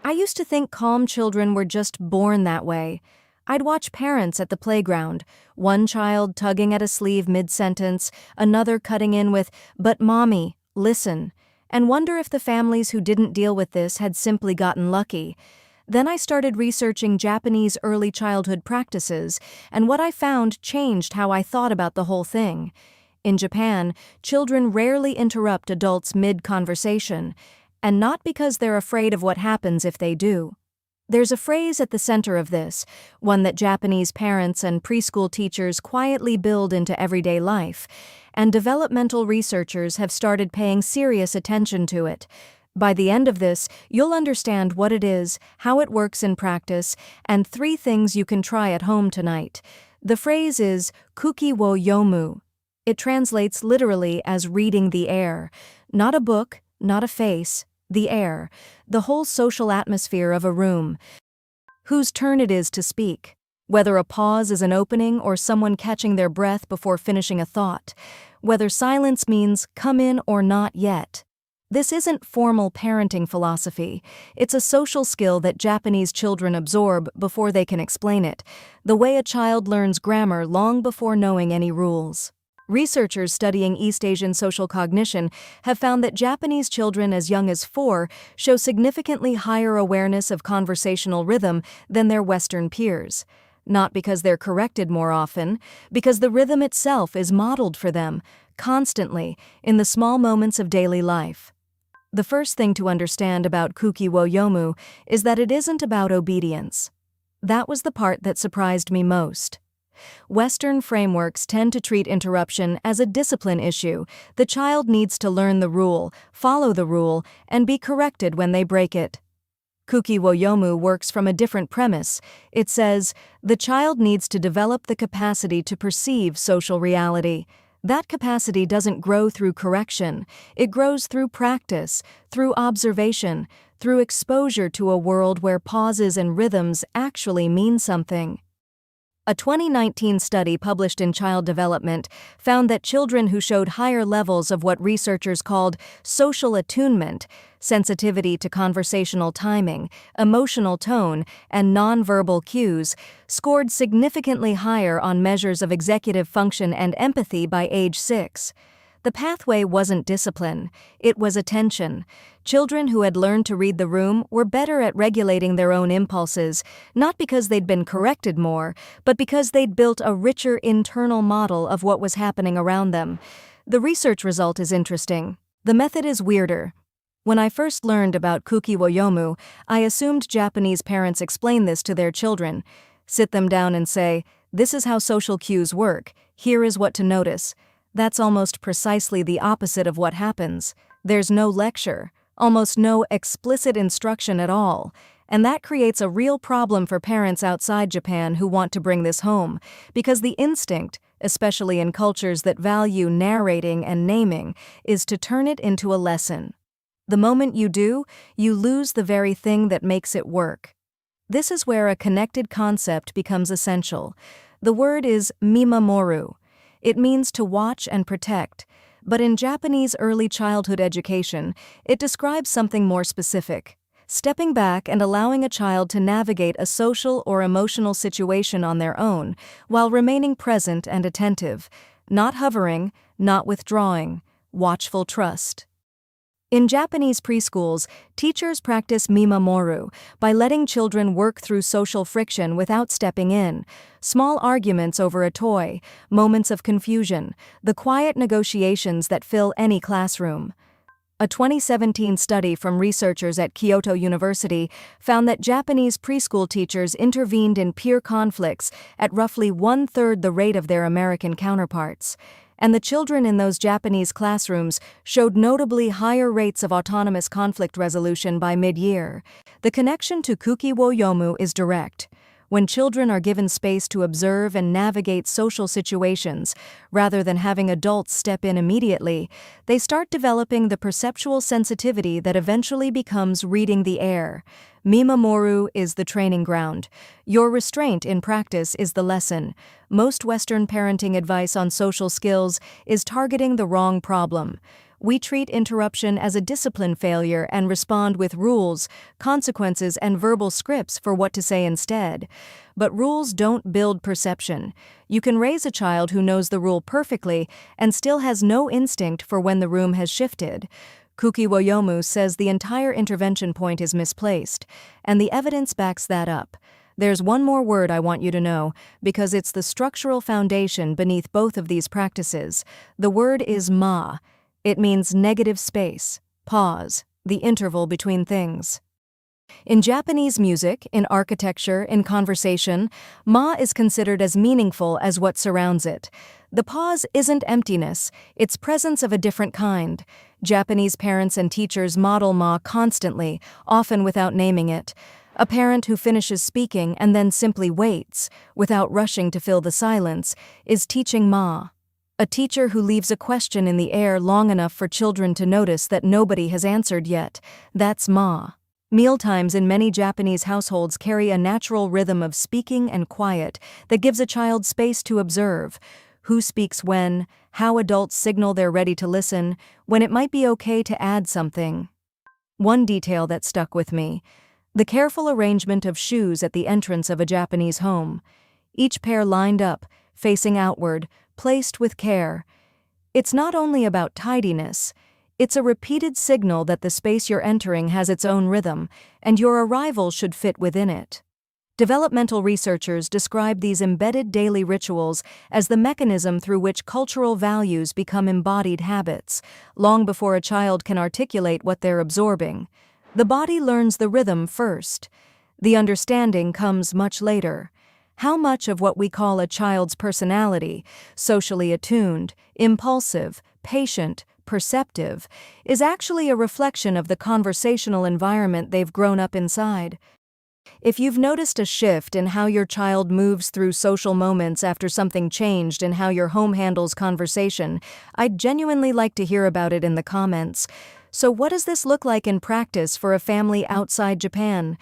I used to think calm children were just born that way. I'd watch parents at the playground, one child tugging at a sleeve mid-sentence, another cutting in with, "But mommy, listen," and wonder if the families who didn't deal with this had simply gotten lucky. Then I started researching Japanese early childhood practices, and what I found changed how I thought about the whole thing. In Japan, children rarely interrupt adults mid-conversation, and not because they're afraid of what happens if they do. There's a phrase at the center of this, one that Japanese parents and preschool teachers quietly build into everyday life, and developmental researchers have started paying serious attention to it. By the end of this, you'll understand what it is, how it works in practice, and 3 things you can try at home tonight. The phrase is kuuki wo yomu. It translates literally as reading the air. Not a book, not a face, the air, the whole social atmosphere of a room. Whose turn it is to speak. Whether a pause is an opening or someone catching their breath before finishing a thought. Whether silence means come in or not yet. This isn't formal parenting philosophy. It's a social skill that Japanese children absorb before they can explain it, the way a child learns grammar long before knowing any rules. Researchers studying East Asian social cognition have found that Japanese children as young as 4 show significantly higher awareness of conversational rhythm than their Western peers. Not because they're corrected more often, because the rhythm itself is modeled for them, constantly, in the small moments of daily life. The first thing to understand about kuuki wo yomu is that it isn't about obedience. That was the part that surprised me most. Western frameworks tend to treat interruption as a discipline issue. The child needs to learn the rule, follow the rule, and be corrected when they break it. Kuuki wo yomu works from a different premise. It says, the child needs to develop the capacity to perceive social reality. That capacity doesn't grow through correction. It grows through practice, through observation, through exposure to a world where pauses and rhythms actually mean something. A 2019 study published in Child Development found that children who showed higher levels of what researchers called social attunement, sensitivity to conversational timing, emotional tone, and nonverbal cues, scored significantly higher on measures of executive function and empathy by age 6. The pathway wasn't discipline, it was attention. Children who had learned to read the room were better at regulating their own impulses, not because they'd been corrected more, but because they'd built a richer internal model of what was happening around them. The research result is interesting. The method is weirder. When I first learned about kuuki wo yomu, I assumed Japanese parents explain this to their children. Sit them down and say, "This is how social cues work. Here is what to notice." That's almost precisely the opposite of what happens. There's no lecture, almost no explicit instruction at all, and that creates a real problem for parents outside Japan who want to bring this home, because the instinct, especially in cultures that value narrating and naming, is to turn it into a lesson. The moment you do, you lose the very thing that makes it work. This is where a connected concept becomes essential. The word is mimamoru. It means to watch and protect, but in Japanese early childhood education, it describes something more specific. Stepping back and allowing a child to navigate a social or emotional situation on their own, while remaining present and attentive, not hovering, not withdrawing, watchful trust. In Japanese preschools, teachers practice mimamoru by letting children work through social friction without stepping in. Small arguments over a toy, moments of confusion, the quiet negotiations that fill any classroom. A 2017 study from researchers at Kyoto University found that Japanese preschool teachers intervened in peer conflicts at roughly 1/3 the rate of their American counterparts. And the children in those Japanese classrooms showed notably higher rates of autonomous conflict resolution by mid-year. The connection to kuuki wo yomu is direct. When children are given space to observe and navigate social situations, rather than having adults step in immediately, they start developing the perceptual sensitivity that eventually becomes reading the air. Mimamoru is the training ground. Your restraint in practice is the lesson. Most Western parenting advice on social skills is targeting the wrong problem. We treat interruption as a discipline failure and respond with rules, consequences, and verbal scripts for what to say instead. But rules don't build perception. You can raise a child who knows the rule perfectly and still has no instinct for when the room has shifted. Kuuki wo yomu says the entire intervention point is misplaced, and the evidence backs that up. There's one more word I want you to know, because it's the structural foundation beneath both of these practices. The word is ma. It means negative space, pause, the interval between things. In Japanese music, in architecture, in conversation, ma is considered as meaningful as what surrounds it. The pause isn't emptiness, it's presence of a different kind. Japanese parents and teachers model ma constantly, often without naming it. A parent who finishes speaking and then simply waits, without rushing to fill the silence, is teaching ma. A teacher who leaves a question in the air long enough for children to notice that nobody has answered yet, that's ma. Mealtimes in many Japanese households carry a natural rhythm of speaking and quiet that gives a child space to observe. Who speaks when, how adults signal they're ready to listen, when it might be okay to add something. One detail that stuck with me: the careful arrangement of shoes at the entrance of a Japanese home. Each pair lined up, facing outward, placed with care. It's not only about tidiness, it's a repeated signal that the space you're entering has its own rhythm, and your arrival should fit within it. Developmental researchers describe these embedded daily rituals as the mechanism through which cultural values become embodied habits, long before a child can articulate what they're absorbing. The body learns the rhythm first. The understanding comes much later. How much of what we call a child's personality, socially attuned, impulsive, patient, perceptive, is actually a reflection of the conversational environment they've grown up inside? If you've noticed a shift in how your child moves through social moments after something changed in how your home handles conversation, I'd genuinely like to hear about it in the comments. So what does this look like in practice for a family outside Japan?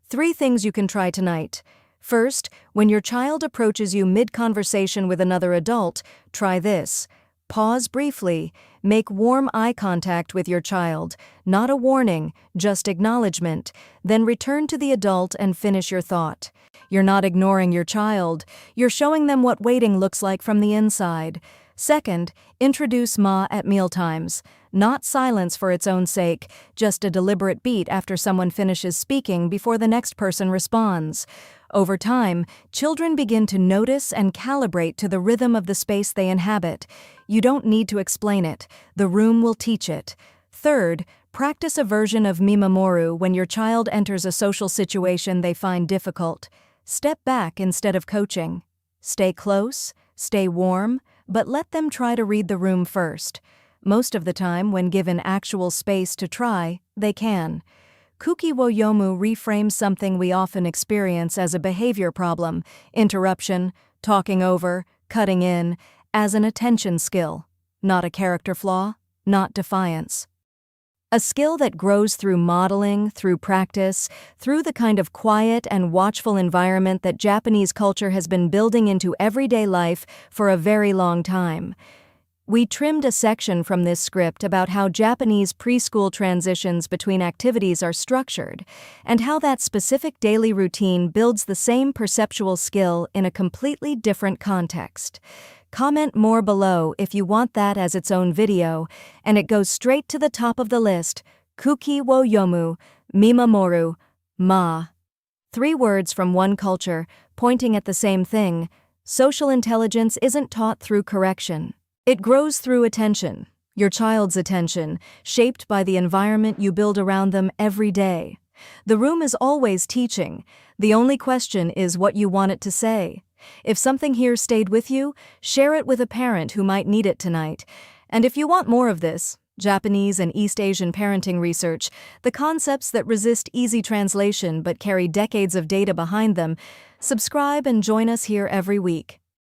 3 things you can try tonight. First, when your child approaches you mid-conversation with another adult, try this. Pause briefly. Make warm eye contact with your child. Not a warning, just acknowledgement. Then return to the adult and finish your thought. You're not ignoring your child. You're showing them what waiting looks like from the inside. Second, introduce ma at mealtimes. Not silence for its own sake, just a deliberate beat after someone finishes speaking before the next person responds. Over time, children begin to notice and calibrate to the rhythm of the space they inhabit. You don't need to explain it. The room will teach it. Third, practice a version of mimamoru when your child enters a social situation they find difficult. Step back instead of coaching. Stay close, stay warm, but let them try to read the room first. Most of the time, when given actual space to try, they can. Kuuki wo yomu reframes something we often experience as a behavior problem, interruption, talking over, cutting in, as an attention skill, not a character flaw, not defiance. A skill that grows through modeling, through practice, through the kind of quiet and watchful environment that Japanese culture has been building into everyday life for a very long time. We trimmed a section from this script about how Japanese preschool transitions between activities are structured, and how that specific daily routine builds the same perceptual skill in a completely different context. Comment more below if you want that as its own video, and it goes straight to the top of the list: kuuki wo yomu, mimamoru, ma. 3 words from one culture, pointing at the same thing. Social intelligence isn't taught through correction. It grows through attention, your child's attention, shaped by the environment you build around them every day. The room is always teaching. The only question is what you want it to say. If something here stayed with you, share it with a parent who might need it tonight. And if you want more of this, Japanese and East Asian parenting research, the concepts that resist easy translation but carry decades of data behind them, subscribe and join us here every week.